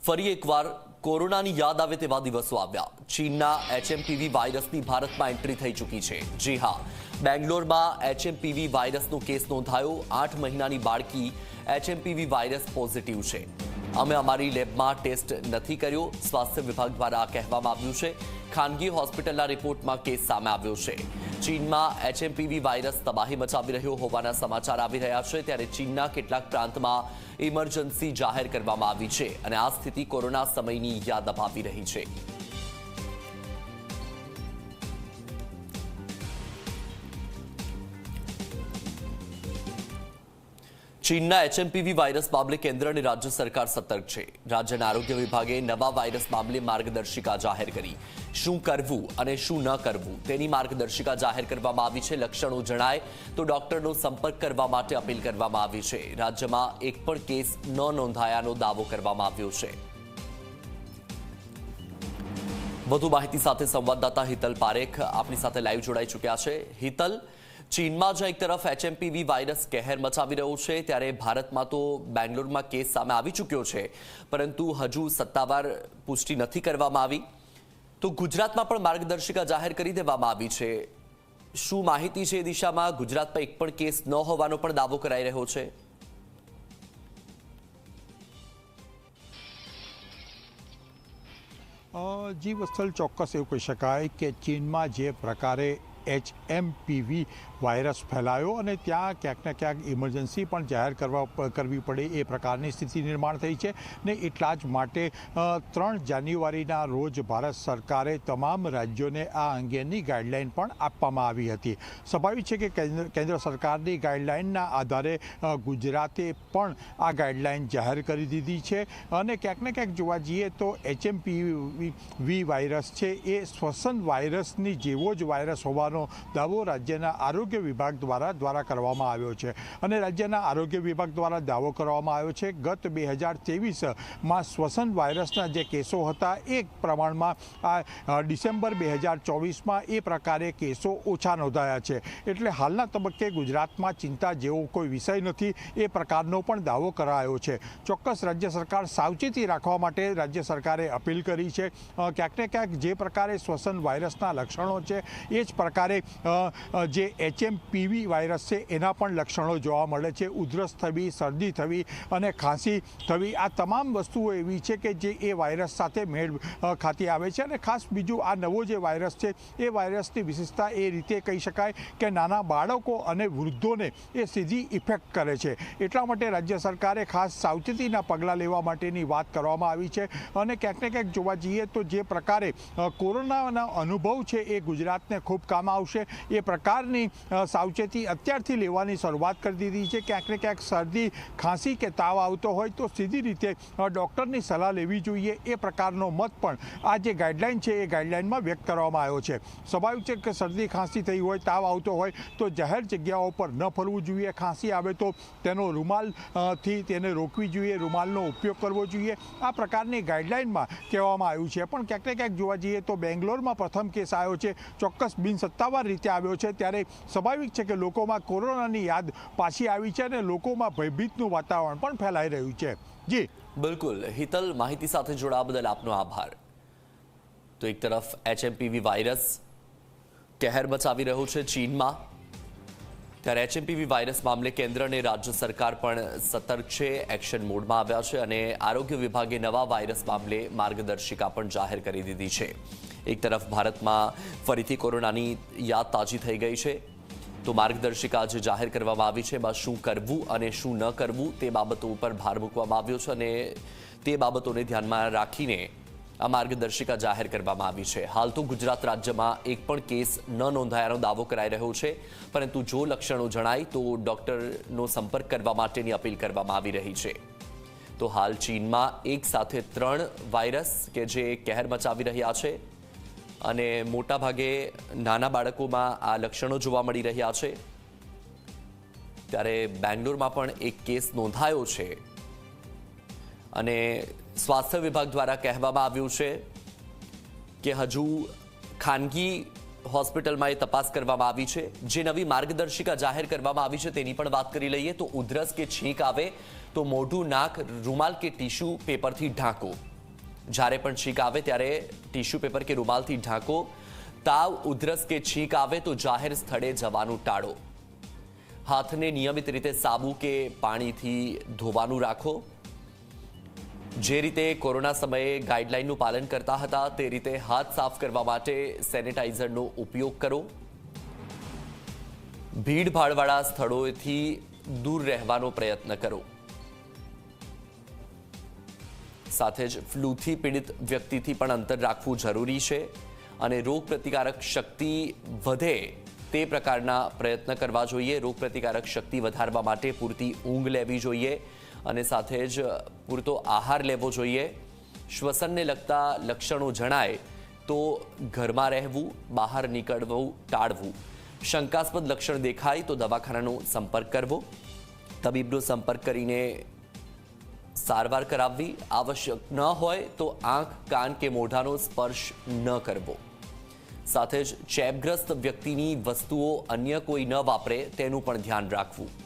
ફરી એકવાર કોરોનાની યાદ આવે તેવા દિવસો આવ્યા। ચીનના એચએમપીવી વાયરસની ભારતમાં એન્ટ્રી થઈ ચૂકી છે। જી હા, બેંગ્લોરમાં એચએમપીવી વાયરસનો કેસ નોંધાયો। 8 મહિનાની બાળકી એચએમપીવી વાયરસ પોઝિટિવ છે। અમે અમારી લેબમાં ટેસ્ટ નથી કર્યો, સ્વાસ્થ્ય વિભાગ દ્વારા કહેવામાં આવ્યું છે। ખાનગી હોસ્પિટલના રિપોર્ટમાં કેસ સામે આવ્યો છે। ચીનમાં એચએમપીવી વાયરસ તબાહી મચાવી રહ્યો હોવાના સમાચાર આવી રહ્યા છે, ત્યારે ચીનના કેટલાક પ્રાંતમાં ઇમરજન્સી જાહેર કરવામાં આવી છે અને આ સ્થિતિ કોરોના સમયની યાદ અપાવી રહી છે। ચીનના એચએમપીવી વાયરસ મામલે કેન્દ્ર અને રાજ્ય સરકાર સતર્ક છે। રાજ્યના આરોગ્ય વિભાગે નવા વાયરસ મામલે માર્ગદર્શિકા જાહેર કરી। શું કરવું અને શું ન કરવું તેની માર્ગદર્શિકા જાહેર કરવામાં આવી છે। લક્ષણો જણાય તો ડોક્ટરનો સંપર્ક કરવા માટે અપીલ કરવામાં આવી છે। રાજ્યમાં એક પણ કેસ ન નોંધાયાનો દાવો કરવામાં આવ્યો છે। વધુ માહિતી સાથે સંવાદદાતા હિતલ પારેખ આપણી સાથે લાઈવ જોડાઈ ચૂક્યા છે। હિતલ, ચીનમાં જ એક તરફ એચએમપીવી વાયરસ કહેર મચાવી રહ્યો છે, ત્યારે ભારતમાં તો બેંગ્લોરમાં કેસ સામે આવી ચૂક્યો છે, પરંતુ હજુ સત્તાવાર પુષ્ટિ નથી કરવામાં આવી। તો ગુજરાતમાં પણ માર્ગદર્શિકા જાહેર કરી દેવામાં આવી છે। શું માહિતી છે એ દિશામાં? ગુજરાતમાં એક પણ કેસ ન હોવાનો પણ દાવો કરાઈ રહ્યો છે। જી વત્સલ, ચોક્કસ એવું કહી શકાય કે ચીનમાં જે પ્રકારે એચએમપીવી વાયરસ ફેલાયો અને ત્યાં ક્યાંક ને ક્યાંક ઇમરજન્સી પણ જાહેર કરવી પડે એ પ્રકારની સ્થિતિ નિર્માણ થઈ છે ને એટલા જ માટે 3 જાન્યુઆરીના રોજ ભારત સરકારે તમામ રાજ્યોને આ અંગેની ગાઈડલાઈન પણ આપવામાં આવી હતી। સ્વાભાવિક છે કે કેન્દ્ર સરકારની ગાઈડલાઈનના આધારે ગુજરાતે પણ આ ગાઈડલાઈન જાહેર કરી દીધી છે અને ક્યાંક ને ક્યાંક જોવા જઈએ તો એચએમપીવી વાયરસ છે એ શ્વસન વાયરસની જેવો જ વાયરસ હોવાનો દાવો રાજ્યના આરોગ્ય વિભાગ દ્વારા કરવામાં આવ્યો છે અને રાજ્યના આરોગ્ય વિભાગ દ્વારા દાવો કરવામાં આવ્યો છે ગત 2023માં શ્વસન વાયરસના જે કેસો હતા એ પ્રમાણમાં આ ડિસેમ્બર 2024માં એ પ્રકારે કેસો ઓછા નોંધાયા છે। એટલે હાલના તબક્કે ગુજરાતમાં ચિંતા જેવો કોઈ વિષય નથી એ પ્રકારનો પણ દાવો કરાયો છે। ચોક્કસ રાજ્ય સરકાર સાવચેતી રાખવા માટે રાજ્ય સરકારે અપીલ કરી છે। ક્યાંક ને ક્યાંક જે પ્રકારે શ્વસન વાયરસના લક્ષણો છે એ જ પ્રકારે જે એચએમપીવી વાયરસ છે એના પણ લક્ષણો જોવા મળે છે। ઉધરસ થવી, શરદી થવી અને ખાંસી થવી, આ તમામ વસ્તુઓ એવી છે કે જે એ વાયરસ સાથે મેળ ખાતી આવે છે અને ખાસ બીજું આ નવો જે વાયરસ છે એ વાયરસની વિશેષતા એ રીતે કહી શકાય કે નાના બાળકો અને વૃદ્ધોને એ સીધી ઇફેક્ટ કરે છે। એટલા માટે રાજ્ય સરકારે ખાસ સાવચેતીના પગલાં લેવા માટેની વાત કરવામાં આવી છે અને ક્યાંક ને ક્યાંક જોવા જઈએ તો જે પ્રકારે કોરોનાના અનુભવ છે એ ગુજરાતને ખૂબ કામ આવશે એ પ્રકારની સાવચેતી અત્યારથી લેવાની શરૂઆત કરી દીધી છે। ક્યાંક ને ક્યાંક શરદી, ખાંસી કે તાવ આવતો હોય તો સીધી રીતે ડૉક્ટરની સલાહ લેવી જોઈએ એ પ્રકારનો મત પણ આ જે ગાઈડલાઈન છે એ ગાઈડલાઈનમાં વ્યક્ત કરવામાં આવ્યો છે। સ્વાભાવિક છે કે શરદી ખાંસી થઈ હોય, તાવ આવતો હોય તો જાહેર જગ્યાઓ પર ન ફરવું જોઈએ। ખાંસી આવે તો તેનો રૂમાલથી તેને રોકવી જોઈએ, રૂમાલનો ઉપયોગ કરવો જોઈએ, આ પ્રકારની ગાઈડલાઈનમાં કહેવામાં આવ્યું છે। પણ ક્યાંક ને ક્યાંક જોવા જઈએ તો બેંગ્લોરમાં પ્રથમ કેસ આવ્યો છે, ચોક્કસ બિનસત્તાવાર રીતે આવ્યો છે, ત્યારે સ્વાભાવિક છે કે લોકોમાં કોરોનાની યાદ પાછી આવી છે અને લોકોમાં ભયભીતનું વાતાવરણ પણ ફેલાઈ રહ્યું છે। જી બિલકુલ હિતલ, માહિતી સાથે જોડાવા બદલ આપનો આભાર। તો એક તરફ એચએમપીવી વાયરસ કહેર મચાવી રહ્યો છે ચીનમાં, ત્યારે એચએમપીવી વાયરસ મામલે કેન્દ્ર અને રાજ્ય સરકાર પણ સતર્ક છે, એક્શન મોડમાં આવ્યા છે અને આરોગ્ય વિભાગે નવા વાયરસ મામલે માર્ગદર્શિકા પણ જાહેર કરી દીધી છે। એક તરફ ભારતમાં ફરીથી કોરોનાની યાદ તાજી થઈ ગઈ છે, તો માર્ગદર્શિકા જે જાહેર કરવામાં આવી છે એમાં શું કરવું અને શું ન કરવું તે બાબતો ઉપર ભાર મૂકવામાં આવ્યો છે અને તે બાબતોને ધ્યાનમાં રાખીને આ માર્ગદર્શિકા જાહેર કરવામાં આવી છે। હાલ તો ગુજરાત રાજ્યમાં એક પણ કેસ ન નોંધાયાનો દાવો કરાઈ રહ્યો છે, પરંતુ જો લક્ષણો જણાય તો ડોક્ટરનો સંપર્ક કરવા માટેની અપીલ કરવામાં આવી રહી છે। તો હાલ ચીનમાં એક સાથે 3 વાયરસ કે જે કહેર મચાવી રહ્યા છે અને મોટાભાગે નાના બાળકોમાં આ લક્ષણો જોવા મળી રહ્યા છે, ત્યારે બેંગ્લોરમાં પણ એક કેસ નોંધાયો છે અને સ્વાસ્થ્ય વિભાગ દ્વારા કહેવામાં આવ્યું છે કે હજુ ખાનગી હોસ્પિટલમાં એ તપાસ કરવામાં આવી છે। જે નવી માર્ગદર્શિકા જાહેર કરવામાં આવી છે તેની પણ વાત કરી લઈએ તો ઉધરસ કે છીંક આવે તો મોઢું, નાક રૂમાલ કે ટીશ્યુ પેપરથી ઢાંકો। જ્યારે પણ છીંક આવે ત્યારે ટિશ્યુ પેપર કે રૂમાલથી ઢાંકો. તાવ, ઉધરસ કે છીંક આવે તો જાહેર સ્થળે જવાનું ટાળો. હાથને નિયમિત રીતે સાબુ કે પાણીથી ધોવાનું રાખો. જે રીતે કોરોના સમયે ગાઈડલાઈનનું પાલન કરતા હતા તે રીતે હાથ સાફ કરવા માટે સેનિટાઈઝરનો ઉપયોગ કરો. ભીડભાડવાળા સ્થળોએથી દૂર રહેવાનો પ્રયત્ન કરો. સાથે જ ફ્લૂથી પીડિત વ્યક્તિથી પણ અંતર રાખવું જરૂરી છે અને રોગપ્રતિકારક શક્તિ વધે તે પ્રકારના પ્રયત્ન કરવા જોઈએ. રોગપ્રતિકારક શક્તિ વધારવા માટે પૂરતી ઊંઘ લેવી જોઈએ અને સાથે જ પૂરતો આહાર લેવો જોઈએ. શ્વસનને લગતા લક્ષણો જણાય તો ઘરમાં રહેવું, બહાર નીકળવું ટાળવું. શંકાસ્પદ લક્ષણ દેખાય તો દવાખાનાનો સંપર્ક કરવો. તબીબનો સંપર્ક કરીને સારવાર કરાવવી. આવશ્યક ન હોય તો આંખ, કાન કે મોઢાનો સ્પર્શ ન કરવો. સાથે જ ચેપગ્રસ્ત વ્યક્તિની વસ્તુઓ અન્ય કોઈ ન વાપરે તેનું પણ ધ્યાન રાખવું.